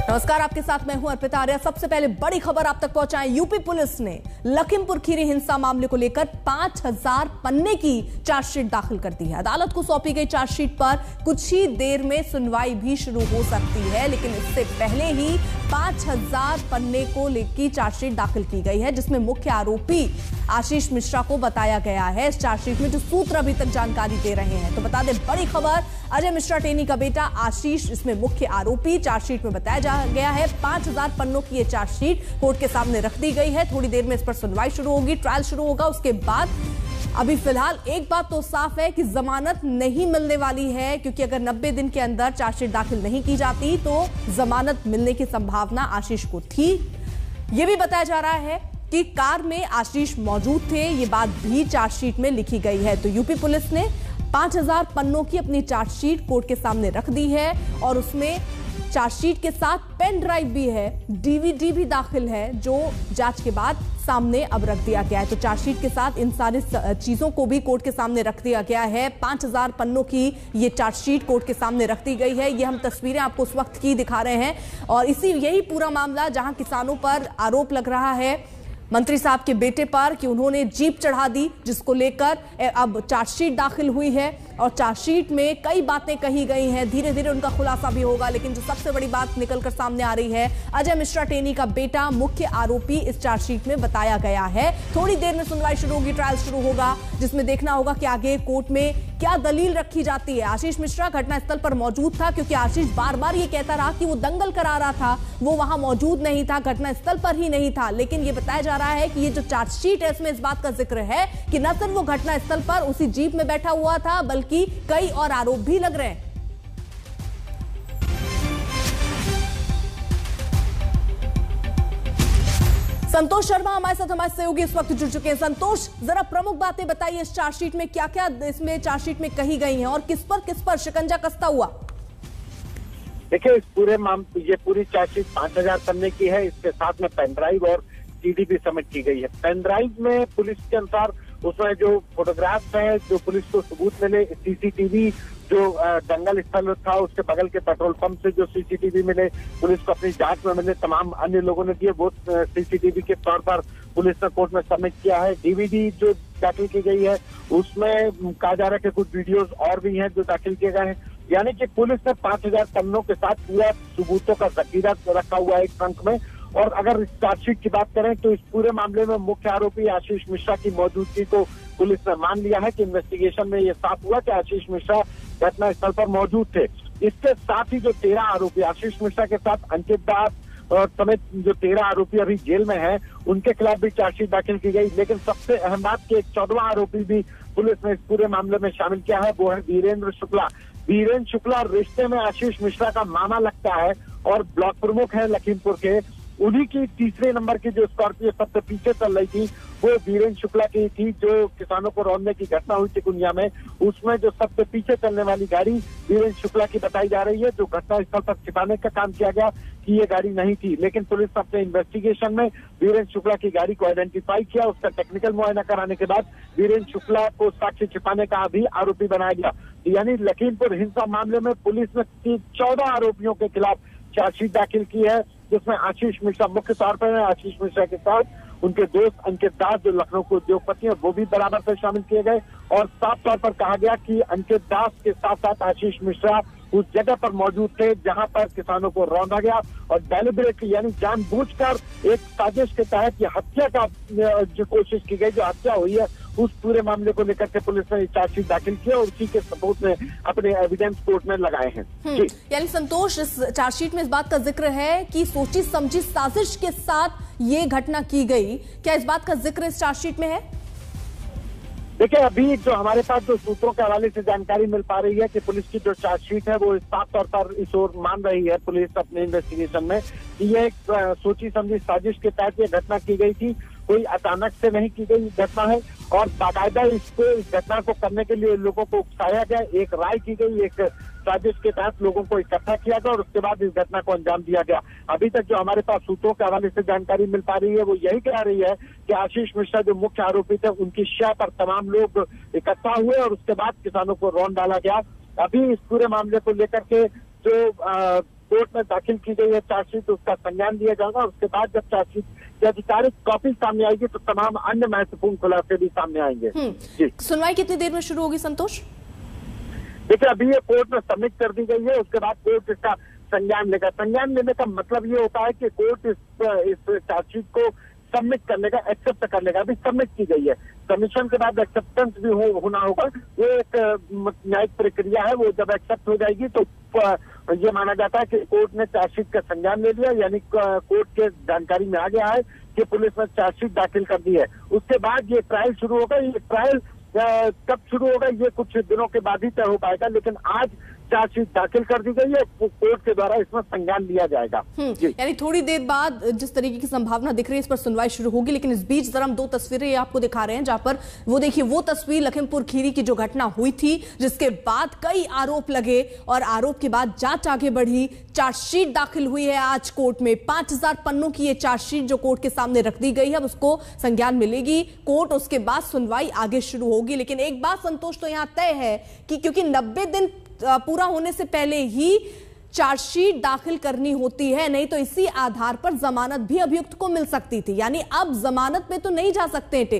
नमस्कार, आपके साथ मैं हूं अर्पिता आर्या। सबसे पहले बड़ी खबर आप तक पहुंचाएं। यूपी पुलिस ने लखीमपुर खीरी हिंसा मामले को लेकर 5000 पन्ने की चार्जशीट दाखिल कर दी है। अदालत को सौंपी गई चार्जशीट पर कुछ ही देर में सुनवाई भी शुरू हो सकती है, लेकिन इससे पहले ही 5000 पन्ने को लेकर चार्जशीट दाखिल की गई है, जिसमें मुख्य आरोपी आशीष मिश्रा को बताया गया है। इस चार्जशीट में जो सूत्र अभी तक जानकारी दे रहे हैं, तो बता दें बड़ी खबर, अजय मिश्रा टेनी का बेटा आशीष इसमें मुख्य आरोपी चार्जशीट में बताया गया है। 5000 पन्नों की ये चार्जशीट कोर्ट के सामने रख दी गई है। थोड़ी देर में इस पर सुनवाई शुरू होगी, ट्रायल शुरू होगा। उसके बाद अभी फिलहाल एक बात तो साफ है कि जमानत नहीं मिलने वाली है, क्योंकि अगर 90 दिन के अंदर चार्जशीट दाखिल नहीं की जाती तो जमानत मिलने की संभावना आशीष को थी। यह भी बताया जा रहा है कि कार में आशीष मौजूद थे, ये बात भी चार्जशीट में लिखी गई है। तो यूपी पुलिस ने 5000 पन्नों की अपनी चार्जशीट कोर्ट के सामने रख दी है और उसमें चार्जशीट के साथ पेन ड्राइव भी है, डीवीडी भी दाखिल है, जो जांच के बाद सामने अब रख दिया गया है। तो चार्जशीट के साथ इन सारी चीजों को भी कोर्ट के सामने रख दिया गया है। 5000 पन्नों की ये चार्जशीट कोर्ट के सामने रख दी गई है। ये हम तस्वीरें आपको उस वक्त की दिखा रहे हैं और यही पूरा मामला जहां किसानों पर आरोप लग रहा है मंत्री साहब के बेटे पर कि उन्होंने जीप चढ़ा दी, जिसको लेकर अब चार्जशीट दाखिल हुई है और चार्जशीट में कई बातें कही गई हैं। धीरे धीरे उनका खुलासा भी होगा, लेकिन जो सबसे बड़ी बात निकलकर सामने आ रही है, अजय मिश्रा टेनी का बेटा मुख्य आरोपी इस चार्जशीट में बताया गया है। थोड़ी देर में सुनवाई शुरू होगी, ट्रायल शुरू होगा, जिसमें देखना होगा कि आगे कोर्ट में क्या दलील रखी जाती है। आशीष मिश्रा घटनास्थल पर मौजूद था, क्योंकि आशीष बार बार ये कहता रहा कि वो दंगल करा रहा था, वो वहां मौजूद नहीं था, घटनास्थल पर ही नहीं था। लेकिन ये बताया जा रहा है कि ये जो चार्जशीट है, इसमें इस बात का जिक्र है कि न सिर्फ वो घटनास्थल पर उसी जीप में बैठा हुआ था, बल्कि कई और आरोप भी लग रहे हैं। संतोष शर्मा हमारे साथ, हमारे सहयोगी इस वक्त जुड़ चुके हैं। संतोष, जरा प्रमुख बातें बताइए, इस चार्जशीट में क्या क्या इसमें चार्जशीट में कही गई हैं और किस पर शिकंजा कसता हुआ? देखिए, इस ये पूरी चार्जशीट 5000 पन्ने की है। इसके साथ में पेन ड्राइव और सीडी भी सबमिट की गई है। पेन ड्राइव में पुलिस के अनुसार उसमें जो फोटोग्राफ्स है, जो पुलिस को सबूत मिले, सीसीटीवी जो दंगल स्थल था उसके बगल के पेट्रोल पंप से जो सीसीटीवी मिले, पुलिस को अपनी जांच में मिले, तमाम अन्य लोगों ने दिए, वो सीसीटीवी के तौर पर पुलिस ने कोर्ट में सबमिट किया है। डीवीडी जो दाखिल की गई है उसमें कहा जा रहा है कि कुछ वीडियोज और भी हैं जो दाखिल किए गए हैं। यानी कि पुलिस ने 5000 पन्नों के साथ पूरा सबूतों का जखीरा रखा हुआ है एक ट्रंक में। और अगर इस चार्जशीट की बात करें तो इस पूरे मामले में मुख्य आरोपी आशीष मिश्रा की मौजूदगी को पुलिस ने मान लिया है कि इन्वेस्टिगेशन में यह साफ हुआ कि आशीष मिश्रा घटनास्थल पर मौजूद थे। इसके साथ ही जो 13 आरोपी आशीष मिश्रा के साथ अंकित दास और समेत जो 13 आरोपी अभी जेल में हैं, उनके खिलाफ भी चार्जशीट दाखिल की गई। लेकिन सबसे अहम बात कि एक 14वां आरोपी भी पुलिस ने इस पूरे मामले में शामिल किया है, वो है वीरेंद्र शुक्ला। वीरेंद्र शुक्ला रिश्ते में आशीष मिश्रा का मामा लगता है और ब्लॉक प्रमुख है लखीमपुर के। उन्हीं की तीसरे नंबर की जो स्कॉर्पियो सबसे पीछे चल रही थी, वो वीरेंद्र शुक्ला की थी। जो किसानों को रौंदने की घटना हुई चिकुनिया में, उसमें जो सबसे पीछे चलने वाली गाड़ी वीरेंद्र शुक्ला की बताई जा रही है। जो घटनास्थल पर छिपाने का काम किया गया कि ये गाड़ी नहीं थी, लेकिन पुलिस अपने इन्वेस्टिगेशन में वीरेंद्र शुक्ला की गाड़ी को आइडेंटिफाई किया। उसका टेक्निकल मुआयना कराने के बाद वीरेंद्र शुक्ला को साक्ष्य छिपाने का भी आरोपी बनाया गया। यानी लखीमपुर हिंसा मामले में पुलिस ने 14 आरोपियों के खिलाफ चार्जशीट दाखिल की है, जिसमें आशीष मिश्रा मुख्य तौर पर है। आशीष मिश्रा के साथ उनके दोस्त अंकित दास जो लखनऊ के उद्योगपति हैं, वो भी बराबर से शामिल किए गए। और साफ तौर पर कहा गया कि अंकित दास के साथ साथ आशीष मिश्रा उस जगह पर मौजूद थे जहां पर किसानों को रौंदा गया और डेलिबरेटली यानी जानबूझकर एक साजिश के तहत ये हत्या का जो कोशिश की गई, जो हत्या हुई है, उस पूरे मामले को लेकर के पुलिस ने चार्जशीट दाखिल किया और उसी के सबूत में अपने एविडेंस कोर्ट में लगाए हैं। यानी संतोष, इस चार्जशीट में इस बात का जिक्र है कि सोची समझी साजिश के साथ ये घटना की गई। क्या इस बात का जिक्र इस चार्जशीट में है? देखिए, अभी जो हमारे पास जो सूत्रों के हवाले से जानकारी मिल पा रही है कि पुलिस की जो चार्जशीट है वो साफ तौर पर इस ओर मान रही है पुलिस अपने इन्वेस्टिगेशन में कि ये एक सोची समझी साजिश के तहत ये घटना की गई थी। कोई अचानक से नहीं की गई घटना है और बाकायदा इस घटना को करने के लिए लोगों को उकसाया गया, एक राय की गई, एक साजिश के तहत लोगों को इकट्ठा किया गया और उसके बाद इस घटना को अंजाम दिया गया। अभी तक जो हमारे पास सूत्रों के हवाले से जानकारी मिल पा रही है वो यही कह रही है कि आशीष मिश्रा जो मुख्य आरोपी थे, उनकी शय पर तमाम लोग इकट्ठा हुए और उसके बाद किसानों को रौंद डाला गया। अभी इस पूरे मामले को लेकर के जो कोर्ट में दाखिल की गई है चार्जशीट, उसका संज्ञान लिया जाएगा। उसके बाद जब चार्जशीट की आधिकारिक कॉपी सामने आएगी तो तमाम अन्य महत्वपूर्ण खुलासे भी सामने आएंगे। जी, सुनवाई कितनी देर में शुरू होगी संतोष? देखिए, अभी ये कोर्ट में सबमिट कर दी गई है, उसके बाद कोर्ट इसका संज्ञान लेगा। संज्ञान लेने का मतलब ये होता है कि कोर्ट इस चार्जशीट को सबमिट करने का, एक्सेप्ट करने का, अभी सबमिट की गई है। सबमिशन के बाद एक्सेप्टेंस भी होना होगा। ये एक न्यायिक प्रक्रिया है, वो जब एक्सेप्ट हो जाएगी तो ये माना जाता है कि कोर्ट ने चार्जशीट का संज्ञान ले लिया, यानी कोर्ट के जानकारी में आ गया है कि पुलिस ने चार्जशीट दाखिल कर दी है। उसके बाद ये ट्रायल शुरू होगा। ये ट्रायल कब शुरू होगा ये कुछ दिनों के बाद ही तय हो पाएगा, लेकिन आज चार्जशीट दाखिल कर दी गई है, कोर्ट के द्वारा इसमें संज्ञान लिया जाएगा। यानी थोड़ी देर बाद जिस तरीके की संभावना दिख रही है इस पर सुनवाई शुरू होगी। लेकिन इस बीच जरा हम दो तस्वीरें आपको दिखा रहे हैं, जहां पर वो देखिए, वो तस्वीर लखीमपुर खीरी की जो घटना हुई थी, जिसके बाद कई आरोप लगे और आरोप के बाद जांच आगे बढ़ी। चार्जशीट दाखिल हुई है आज कोर्ट में। 5000 पन्नों की ये चार्जशीट जो कोर्ट के सामने रख दी गई है, उसको संज्ञान मिलेगी कोर्ट, उसके बाद सुनवाई आगे शुरू होगी। लेकिन एक बात संतोष तो यहां तय है कि क्योंकि 90 दिन पूरा होने से पहले ही चार्जशीट दाखिल करनी होती है, नहीं तो इसी आधार पर जमानत भी अभियुक्त को मिल सकती थी। यानी अब जमानत में तो नहीं जा सकते थे।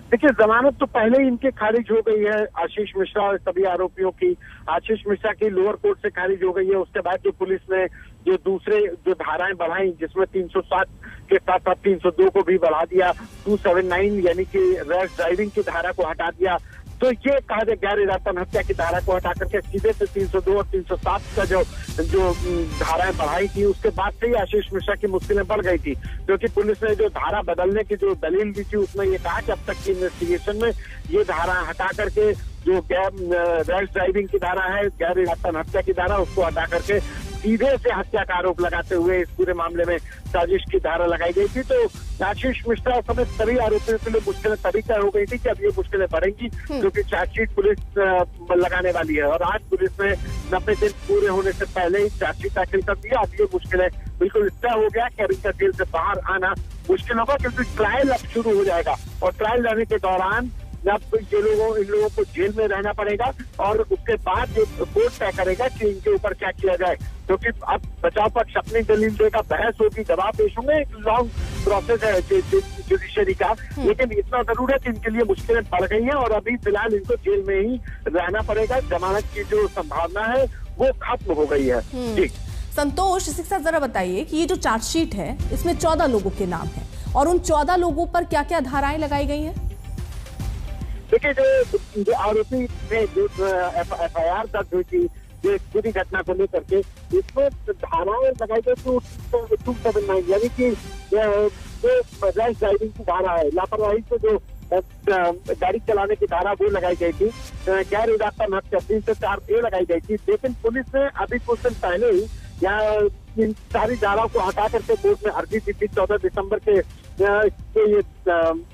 देखिए, जमानत तो पहले ही इनके खारिज हो गई है, आशीष मिश्रा और सभी आरोपियों की। आशीष मिश्रा की लोअर कोर्ट से खारिज हो गई है। उसके बाद जो पुलिस ने जो दूसरे जो धाराएं बढ़ाई, जिसमें 307 के साथ साथ 302 को भी बढ़ा दिया, 279 यानी कि रैश ड्राइविंग की धारा को हटा दिया, तो ये कहा जाए गैर इरादतन हत्या की धारा को हटा करके सीधे से 302 और 307 का जो धाराएं बढ़ाई थी, उसके बाद से ही आशीष मिश्रा की मुश्किलें बढ़ गई थी। क्योंकि पुलिस ने जो धारा बदलने की जो दलील दी थी, उसमें ये कहा कि अब तक की इन्वेस्टिगेशन में ये धारा हटा करके जो रैश ड्राइविंग की धारा है, गैर इरादतन हत्या की धारा, उसको हटा करके सीधे से हत्या का आरोप लगाते हुए इस पूरे मामले में साजिश की धारा लगाई गई थी। तो आशीष मिश्रा समेत सभी आरोपियों के लिए मुश्किलें तभी तय हो गई थी कि अब ये मुश्किलें बढ़ेंगी, क्योंकि चार्जशीट पुलिस लगाने वाली है। और आज पुलिस ने 90 दिन पूरे होने से पहले ही चार्जशीट दाखिल कर दिया। अब ये मुश्किलें बिल्कुल तय हो गया कि अब इनका जेल से बाहर आना मुश्किल होगा, क्योंकि ट्रायल अब शुरू हो जाएगा। और ट्रायल रहने के दौरान जब इन लोगों को जेल में रहना पड़ेगा और उसके बाद ये कोर्ट तय करेगा कि इनके ऊपर क्या किया जाए। क्योंकि अब बचाव पक्ष अपनी दलील देगा, बहस होगी, जवाब पेश होंगे, एक लॉन्ग प्रोसेस है जुडिशरी का। लेकिन इतना जरूर है कि इनके लिए मुश्किलें बढ़ गई हैं और अभी फिलहाल इनको जेल में ही रहना पड़ेगा। जमानत की जो संभावना है वो खत्म हो गई है। जी संतोष, इसी के साथ जरा बताइए कि ये जो चार्जशीट है इसमें 14 लोगों के नाम है और उन 14 लोगों पर क्या क्या धाराएं लगाई गई हैं? देखिए, जो आरोपी ने जो FIR दर्ज हुई थी पूरी घटना को लेकर के, इसमें धाराएं लगाई गई 279 यानी कि जो रैश ड्राइविंग की धारा है, लापरवाही से जो गाड़ी चलाने की धारा वो लगाई गई थी, गैर इरादतन हत्या 304A लगाई गई थी। लेकिन पुलिस ने अभी कुछ दिन पहले ही इन सारी धाराओं को हटा करके कोर्ट में अर्जी दी थी। 14 दिसंबर के ये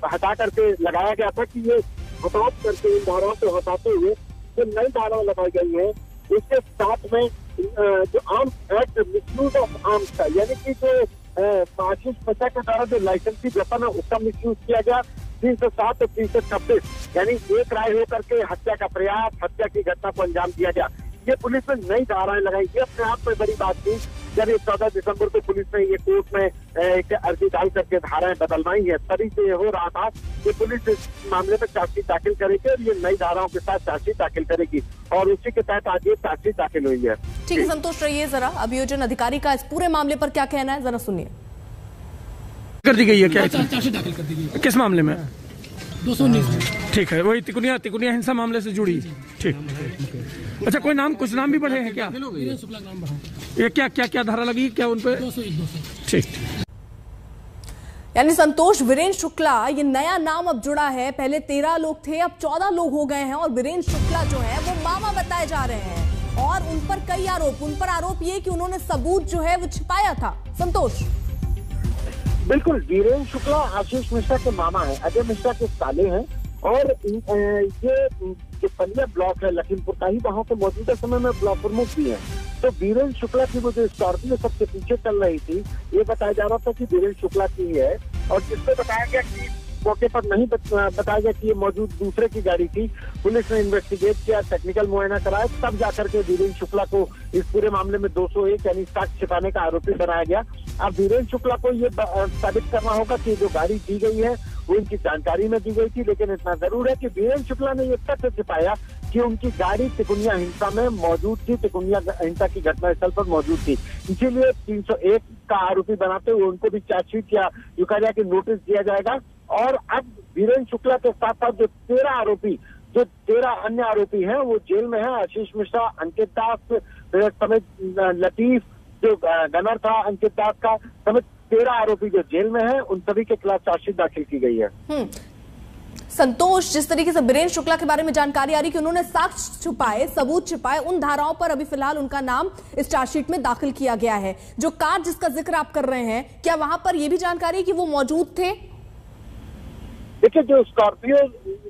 हटा करके लगाया गया था कि ये हटात करके इन धाराओं को हटाते हुए जो नई धाराएं लगाई गई है, उसके साथ में जो arms act, misuse of arms का, यानी कि जो आशीष मिश्रा के द्वारा जो लाइसेंसी वेपन है उसका मिसयूज किया गया, 307 और 326 यानी एक राय होकर के हत्या का प्रयास, हत्या की घटना को अंजाम दिया गया। ये पुलिस ने नई धाराएं लगाई। ये अपने आप में बड़ी बात थी जब ये 14 दिसंबर को पुलिस ने ये कोर्ट में एक अर्जी डाल करके धाराएं बदलवाई है। तभी से हो रहा था कि पुलिस इस मामले में चार्जशीट दाखिल करेगी और ये नई धाराओं के साथ चार्जशीट दाखिल करेगी और उसी के तहत आज ये चार्जशीट दाखिल हुई है। ठीक है संतोष, रहिए जरा अभियोजन अधिकारी का इस पूरे मामले पर क्या कहना है, जरा सुनिए। कर दी गई है क्या? चार्जशीट दाखिल कर दी गई है। किस मामले में? 219 में। ठीक है, वही तिकुनिया हिंसा मामले से जुड़ी। ठीक, अच्छा कोई नाम, कुछ नाम भी बढ़े हैं क्या? ये क्या क्या क्या धारा लगी क्या उन पे? 201। ठीक, यानी संतोष, वीरेंद्र शुक्ला ये नया नाम अब जुड़ा है। पहले 13 लोग थे, अब 14 लोग हो गए हैं और वीरेंद्र शुक्ला जो है वो मामा बताए जा रहे हैं और उन पर कई आरोप, उन पर आरोप ये कि उन्होंने सबूत जो है वो छिपाया था। संतोष, बिल्कुल, वीरेंद्र शुक्ला आशीष मिश्रा के मामा है, अजय मिश्रा के साले हैं और ये जो पन्ना ब्लॉक है लखीमपुर का ही, वहाँ पे मौजूदा समय में ब्लॉक प्रमुख भी है। तो वीरेंद्र शुक्ला की वो जो स्कॉर्पियो सबके पीछे चल रही थी, ये बताया जा रहा था कि वीरेंद्र शुक्ला की है और जिसको बताया गया कि मौके पर नहीं बताया गया कि ये मौजूद दूसरे की गाड़ी थी। पुलिस ने इन्वेस्टिगेट किया, टेक्निकल मुआयना कराया, तब जाकर के वीरेंद्र शुक्ला को इस पूरे मामले में 201 यानी साक्ष्य छिपाने का आरोपी बनाया गया। अब वीरेंद्र शुक्ला को ये साबित करना होगा कि जो गाड़ी दी गई है वो इनकी जानकारी में दी गई थी, लेकिन इतना जरूर है कि वीरेंद्र शुक्ला ने ये तथ्य छिपाया कि उनकी गाड़ी तिकुनिया हिंसा में मौजूद थी, तिकुनिया हिंसा की घटनास्थल पर मौजूद थी। इसीलिए 301 का आरोपी बनाते हुए उनको भी चार्जशीट या यूं कहा जाए कि नोटिस दिया जाएगा। और अब वीरेंद्र शुक्ला के साथ साथ जो 13 अन्य आरोपी हैं वो जेल में है। आशीष मिश्रा, अंकित दास समेत लतीफ जो गनर था अंकित दास का समेत 13 आरोपी जो जेल में है, उन सभी के खिलाफ चार्जशीट दाखिल की गई है। संतोष, जिस तरीके से वीरेंद्र शुक्ला के बारे में जानकारी आ रही कि उन्होंने साक्ष्य छुपाए, सबूत छिपाए, उन धाराओं पर अभी फिलहाल उनका नाम इस चार्जशीट में दाखिल किया गया है। जो कार जिसका जिक्र आप कर रहे हैं, क्या वहां पर यह भी जानकारी है कि वो मौजूद थे? देखिए, जो स्कॉर्पियो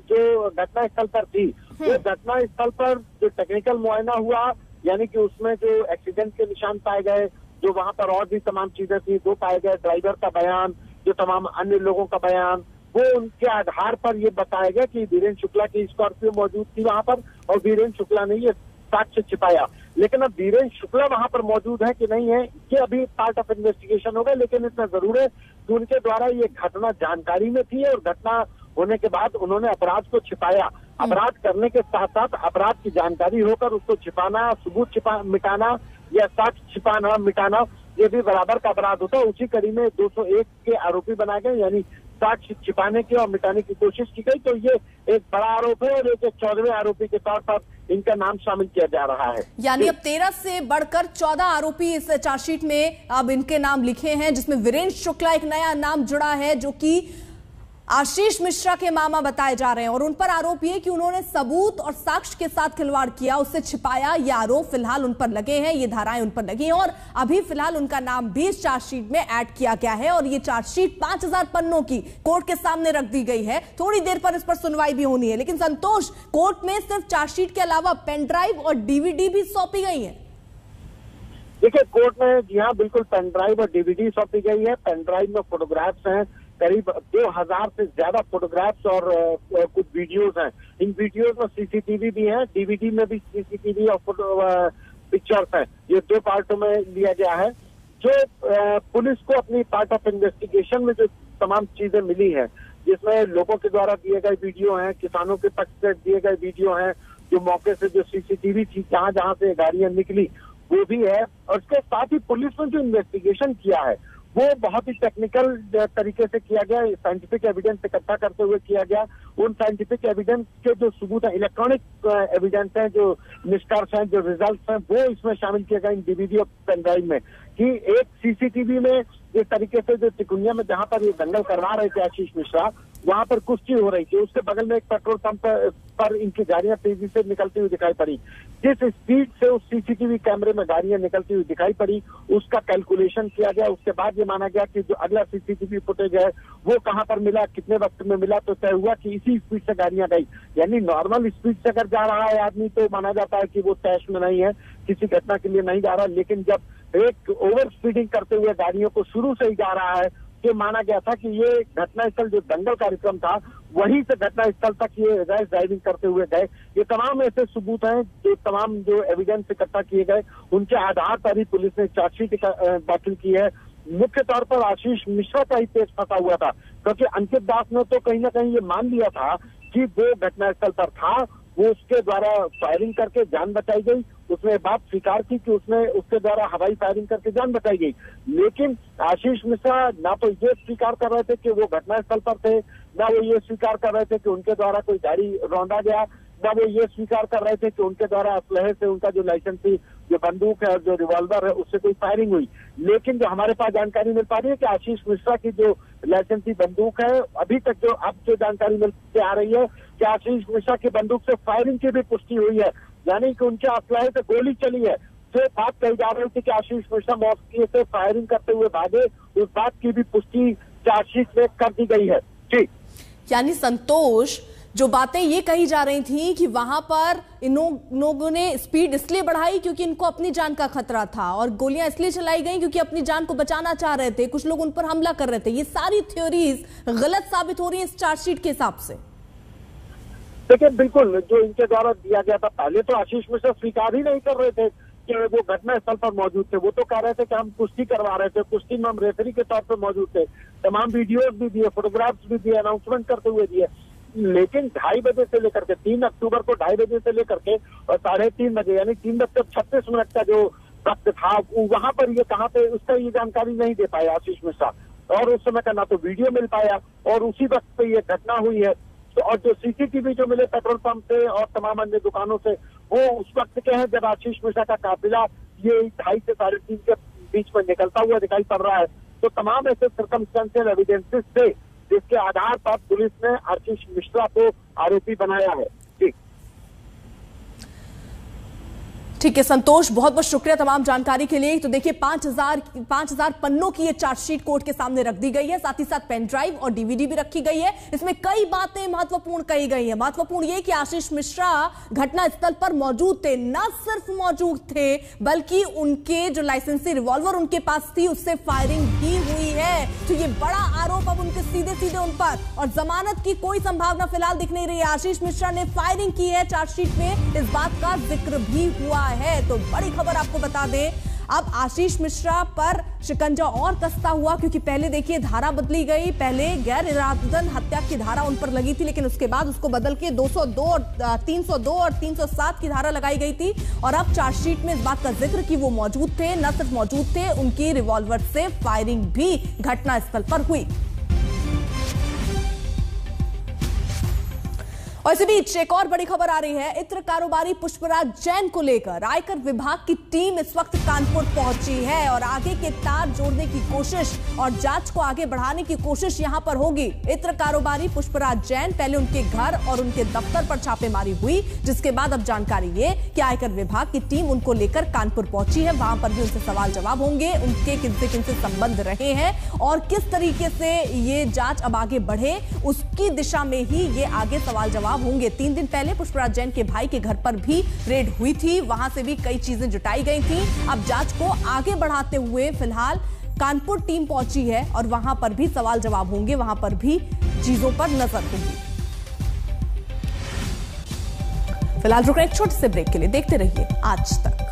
जो घटनास्थल पर थी, वो घटनास्थल पर जो टेक्निकल मुआयना हुआ, यानी कि उसमें जो एक्सीडेंट के निशान पाए गए, जो वहां पर और भी तमाम चीजें थी वो पाए गए, ड्राइवर का बयान, जो तमाम अन्य लोगों का बयान, वो उनके आधार पर ये बताया गया कि वीरेंद्र शुक्ला की स्कॉर्पियो मौजूद थी वहां पर और वीरेंद्र शुक्ला ने ये साक्ष्य छिपाया। लेकिन अब वीरेंद्र शुक्ला वहां पर मौजूद है कि नहीं है, ये अभी पार्ट ऑफ इन्वेस्टिगेशन होगा। लेकिन इतना जरूर है कि उनके द्वारा ये घटना जानकारी में थी और घटना होने के बाद उन्होंने अपराध को छिपाया। अपराध करने के साथ साथ अपराध की जानकारी होकर उसको छिपाना, सबूत मिटाना या साक्ष्य छिपाना मिटाना, ये भी बराबर का अपराध होता है। उसी कड़ी में 201 के आरोपी बनाए गए, यानी साक्ष्य छिपाने की और मिटाने की कोशिश की गई। तो ये एक बड़ा आरोप है और एक 14वें आरोपी के तौर पर इनका नाम शामिल किया जा रहा है। यानी अब 13 से बढ़कर 14 आरोपी इस चार्जशीट में अब इनके नाम लिखे हैं, जिसमें वीरेंद्र शुक्ला एक नया नाम जुड़ा है जो कि आशीष मिश्रा के मामा बताए जा रहे हैं। और उन पर आरोप ये कि उन्होंने सबूत और साक्ष्य के साथ खिलवाड़ किया, उससे छिपाया। ये आरोप फिलहाल उन पर लगे हैं, ये धाराएं उन पर लगी हैं और अभी फिलहाल उनका नाम भी इस चार्जशीट में ऐड किया गया है। और ये चार्जशीट 5000 पन्नों की कोर्ट के सामने रख दी गई है। थोड़ी देर पर इस पर सुनवाई भी होनी है। लेकिन संतोष, कोर्ट में सिर्फ चार्जशीट के अलावा पेन ड्राइव और डीवीडी भी सौंपी गई है। देखिए, कोर्ट में जी हाँ बिल्कुल पेन ड्राइव और डीवीडी सौंपी गई है। पेन ड्राइव में फोटोग्राफ्स हैं, करीब 2000 से ज्यादा फोटोग्राफ्स और कुछ वीडियोस हैं। इन वीडियोस में सीसीटीवी भी है, डीवीडी में भी सीसीटीवी और पिक्चर्स हैं। ये 2 पार्टों में लिया गया है। जो पुलिस को अपनी पार्ट ऑफ इन्वेस्टिगेशन में जो तमाम चीजें मिली हैं, जिसमें लोगों के द्वारा दिए गए वीडियो हैं, किसानों के पक्ष से दिए गए वीडियो हैं, जो मौके से जो सीसीटीवी थी जहां जहां से गाड़ियां निकली वो भी है। और इसके साथ ही पुलिस ने जो इन्वेस्टिगेशन किया है वो बहुत ही टेक्निकल तरीके से किया गया, साइंटिफिक एविडेंस इकट्ठा करते हुए किया गया। उन साइंटिफिक एविडेंस के जो सबूत है, इलेक्ट्रॉनिक एविडेंस हैं, जो निष्कर्ष हैं, जो रिजल्ट्स हैं, वो इसमें शामिल किए गए इन डीवीडी और पेन ड्राइव में। कि एक सीसीटीवी में इस तरीके से जो तिकुनिया में जहां पर ये दंगल करवा रहे थे आशीष मिश्रा, वहां पर कुश्ती हो रही थी, उसके बगल में एक पेट्रोल पंप पर इनकी गाड़ियां तेजी से निकलती हुई दिखाई पड़ी। जिस स्पीड से उस सीसीटीवी कैमरे में गाड़ियां निकलती हुई दिखाई पड़ी, उसका कैलकुलेशन किया गया। उसके बाद ये माना गया कि जो अगला सीसीटीवी फुटेज है वो कहां पर मिला, कितने वक्त में मिला, तो तय हुआ कि इसी स्पीड से गाड़ियां गई। यानी नॉर्मल स्पीड से अगर जा रहा है आदमी तो माना जाता है कि वो तैश में नहीं है, किसी घटना के लिए नहीं जा रहा। लेकिन जब एक ओवर स्पीडिंग करते हुए गाड़ियों को शुरू से ही जा रहा है, तो माना गया था कि ये घटनास्थल जो दंगल कार्यक्रम था वहीं से घटनास्थल तक ये रैश ड्राइविंग करते हुए गए। ये तमाम ऐसे सबूत हैं, जो तमाम जो एविडेंस इकट्ठा किए गए उनके आधार पर ही पुलिस ने चार्जशीट दाखिल की है। मुख्य तौर पर आशीष मिश्रा का ही पेच फंसा हुआ था, क्योंकि अंकित दास ने तो कहीं ना कहीं ये मान लिया था कि वो घटनास्थल पर था, वो उसके द्वारा फायरिंग करके जान बचाई गई। उसने बात स्वीकार की कि उसके द्वारा हवाई फायरिंग करके जान बचाई गई। लेकिन आशीष मिश्रा ना तो ये स्वीकार कर रहे थे कि वो घटनास्थल पर थे, ना वो ये स्वीकार कर रहे थे कि उनके द्वारा कोई गाड़ी रौंदा गया, ना वो ये स्वीकार कर रहे थे कि उनके द्वारा असलहे से उनका जो लाइसेंसी जो बंदूक है और जो रिवॉल्वर है उससे कोई फायरिंग हुई। लेकिन जो हमारे पास जानकारी मिल पा रही है कि आशीष मिश्रा की जो लाइसेंसी बंदूक है, अभी तक जो जानकारी मिलती आ रही है कि आशीष मिश्रा की बंदूक से फायरिंग की भी पुष्टि हुई है, यानी कि उनके असलहे से गोली चली है। तो बात कही जा रही थी कि आशीष मिश्रा मौके से फायरिंग करते हुए भागे, उस बात की भी पुष्टि चार्जशीट में कर दी गई है। जी, यानी संतोष, जो बातें ये कही जा रही थी कि वहां पर इन लोगों ने स्पीड इसलिए बढ़ाई क्योंकि इनको अपनी जान का खतरा था, और गोलियां इसलिए चलाई गई क्योंकि अपनी जान को बचाना चाह रहे थे, कुछ लोग उन पर हमला कर रहे थे। ये सारी थ्योरीज गलत साबित हो रही है इस चार्जशीट के हिसाब से। देखिए, बिल्कुल जो इनके द्वारा दिया गया था, पहले तो आशीष मिश्रा स्वीकार ही नहीं कर रहे थे कि वो घटना स्थल पर मौजूद थे। वो तो कह रहे थे कि हम कुश्ती करवा रहे थे, कुश्ती में हम रेफरी के तौर पर मौजूद थे, तमाम वीडियोज भी दिए, फोटोग्राफ्स भी दिए, अनाउंसमेंट करते हुए दिए। लेकिन 2:30 बजे से लेकर के 3 अक्टूबर को 2:30 बजे से लेकर के और 3:30 बजे यानी 3:36 का जो वक्त था, वहां पर ये कहाँ पे उसका ये जानकारी नहीं दे पाया आशीष मिश्रा, और उस समय का ना तो वीडियो मिल पाया और उसी वक्त पे ये घटना हुई है। तो और जो सीसीटीवी जो मिले पेट्रोल पंप से और तमाम अन्य दुकानों से, वो उस वक्त के हैं जब आशीष मिश्रा का काफिला ये 2:30 से 3:30 के बीच में निकलता हुआ दिखाई पड़ रहा है। तो तमाम ऐसे सर्कमस्टेंशियल एविडेंसेस थे जिसके आधार पर पुलिस ने आशीष मिश्रा को आरोपी बनाया है। ठीक है संतोष, बहुत बहुत शुक्रिया तमाम जानकारी के लिए। तो देखिए 5,000 पन्नों की ये चार्जशीट कोर्ट के सामने रख दी गई है, साथ ही साथ पेन ड्राइव और डीवीडी भी रखी गई है। इसमें कई बातें महत्वपूर्ण कही गई है। महत्वपूर्ण ये कि आशीष मिश्रा घटना स्थल पर मौजूद थे, न सिर्फ मौजूद थे बल्कि उनके जो लाइसेंसी रिवॉल्वर उनके पास थी उससे फायरिंग भी हुई है। तो ये बड़ा आरोप अब उनके सीधे सीधे उन पर, और जमानत की कोई संभावना फिलहाल दिख नहीं रही है। आशीष मिश्रा ने फायरिंग की है, चार्जशीट में इस बात का जिक्र भी हुआ है। तो बड़ी खबर आपको बता दें, अब आशीष मिश्रा पर शिकंजा और कसता हुआ, क्योंकि पहले देखिए धारा बदली गई। पहले गैर इरादतन हत्या की धारा उन पर लगी थी, लेकिन उसके बाद उसको बदल के 202 और 302 और 307 की धारा लगाई गई थी। और अब चार्जशीट में इस बात का जिक्र कि वो मौजूद थे, न सिर्फ मौजूद थे, उनकी रिवॉल्वर से फायरिंग भी घटना स्थल पर हुई। और इसी बीच एक और बड़ी खबर आ रही है इत्र कारोबारी पुष्पराज जैन को लेकर। आयकर विभाग की टीम इस वक्त कानपुर पहुंची है और आगे के तार जोड़ने की कोशिश और जांच को आगे बढ़ाने की कोशिश यहां पर होगी। इत्र कारोबारी पुष्पराज जैन, पहले उनके घर और उनके दफ्तर पर छापेमारी हुई, जिसके बाद अब जानकारी ये कि आयकर विभाग की टीम उनको लेकर कानपुर पहुंची है। वहां पर भी उनसे सवाल जवाब होंगे, उनके किनसे संबंध रहे हैं और किस तरीके से ये जांच अब आगे बढ़े उसकी दिशा में ही ये आगे सवाल जवाब होंगे। 3 दिन पहले पुष्पराज जैन के भाई के घर पर भी रेड हुई थी, वहां से भी कई चीजें जुटाई गई थी। अब जांच को आगे बढ़ाते हुए फिलहाल कानपुर टीम पहुंची है और वहां पर भी सवाल जवाब होंगे, वहां पर भी चीजों पर नजर होगी। फिलहाल रुक रहे एक छोटे से ब्रेक के लिए, देखते रहिए आज तक।